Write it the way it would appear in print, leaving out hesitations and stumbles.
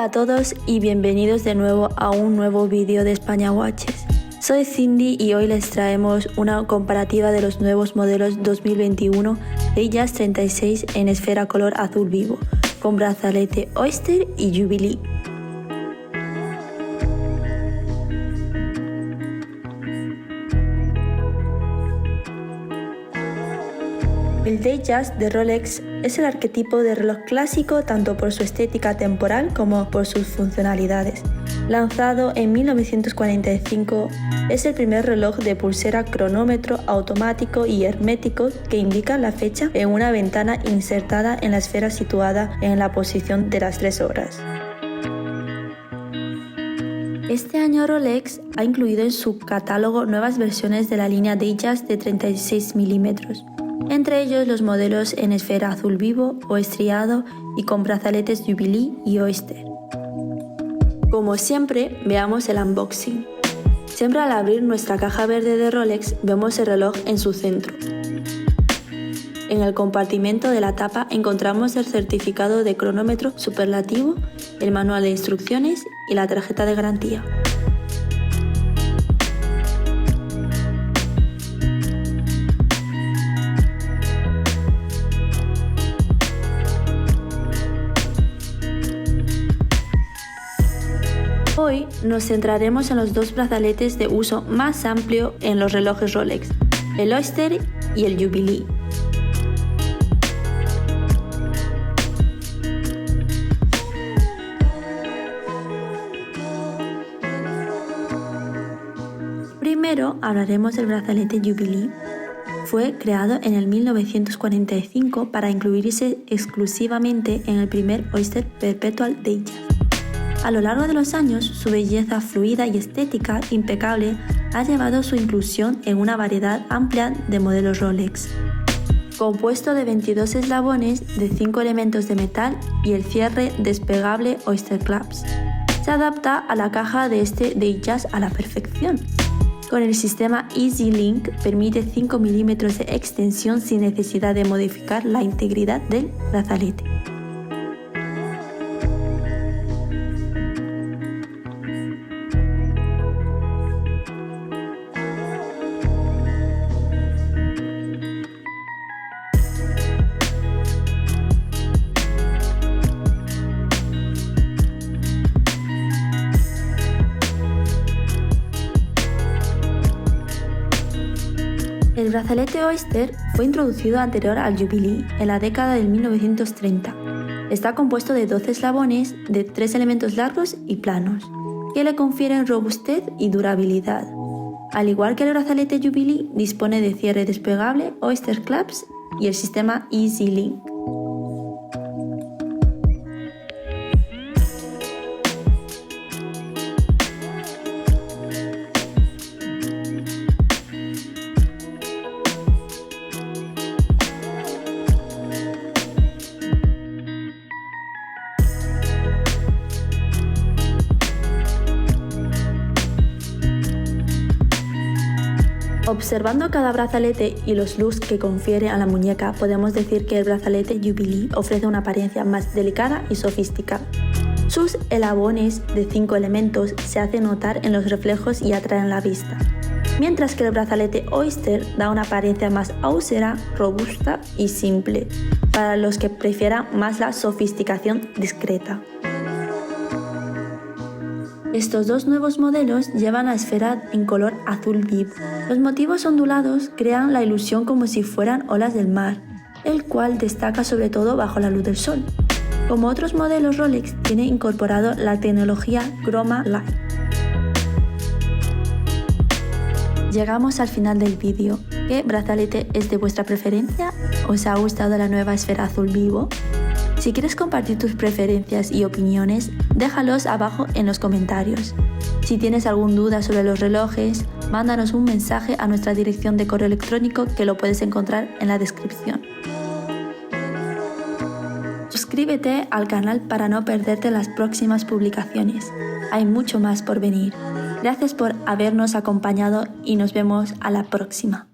a todos y bienvenidos de nuevo a un nuevo vídeo de España Watches. Soy Cindy y hoy les traemos una comparativa de los nuevos modelos 2021 Datejust 36 en esfera color azul vivo, con brazalete Oyster y Jubilee. El Datejust de Rolex es el arquetipo de reloj clásico tanto por su estética temporal como por sus funcionalidades. Lanzado en 1945, es el primer reloj de pulsera cronómetro automático y hermético que indica la fecha en una ventana insertada en la esfera situada en la posición de las 3 horas. Este año Rolex ha incluido en su catálogo nuevas versiones de la línea Datejust de 36 mm. Entre ellos los modelos en esfera azul vivo o estriado y con brazaletes Jubilee y Oyster. Como siempre, veamos el unboxing. Siempre al abrir nuestra caja verde de Rolex vemos el reloj en su centro. En el compartimento de la tapa encontramos el certificado de cronómetro superlativo, el manual de instrucciones y la tarjeta de garantía. Hoy nos centraremos en los dos brazaletes de uso más amplio en los relojes Rolex, el Oyster y el Jubilee. Primero hablaremos del brazalete Jubilee. Fue creado en el 1945 para incluirse exclusivamente en el primer Oyster Perpetual Datejust. A lo largo de los años, su belleza fluida y estética impecable ha llevado su inclusión en una variedad amplia de modelos Rolex. Compuesto de 22 eslabones de 5 elementos de metal y el cierre despegable Oyster Clasp, se adapta a la caja de este Datejust a la perfección. Con el sistema Easy Link permite 5 mm de extensión sin necesidad de modificar la integridad del brazalete. El brazalete Oyster fue introducido anterior al Jubilee en la década de 1930. Está compuesto de 12 eslabones de 3 elementos largos y planos, que le confieren robustez y durabilidad. Al igual que el brazalete Jubilee, dispone de cierre despegable Oyster Clasp y el sistema Easy Link. Observando cada brazalete y los looks que confiere a la muñeca, podemos decir que el brazalete Jubilee ofrece una apariencia más delicada y sofisticada. Sus eslabones de 5 elementos se hacen notar en los reflejos y atraen la vista, mientras que el brazalete Oyster da una apariencia más austera, robusta y simple, para los que prefieran más la sofisticación discreta. Estos dos nuevos modelos llevan la esfera en color azul vivo. Los motivos ondulados crean la ilusión como si fueran olas del mar, el cual destaca sobre todo bajo la luz del sol. Como otros modelos Rolex, tiene incorporado la tecnología Chroma Light. Llegamos al final del vídeo. ¿Qué brazalete es de vuestra preferencia? ¿Os ha gustado la nueva esfera azul vivo? Si quieres compartir tus preferencias y opiniones, déjalos abajo en los comentarios. Si tienes alguna duda sobre los relojes, mándanos un mensaje a nuestra dirección de correo electrónico que lo puedes encontrar en la descripción. Suscríbete al canal para no perderte las próximas publicaciones. Hay mucho más por venir. Gracias por habernos acompañado y nos vemos a la próxima.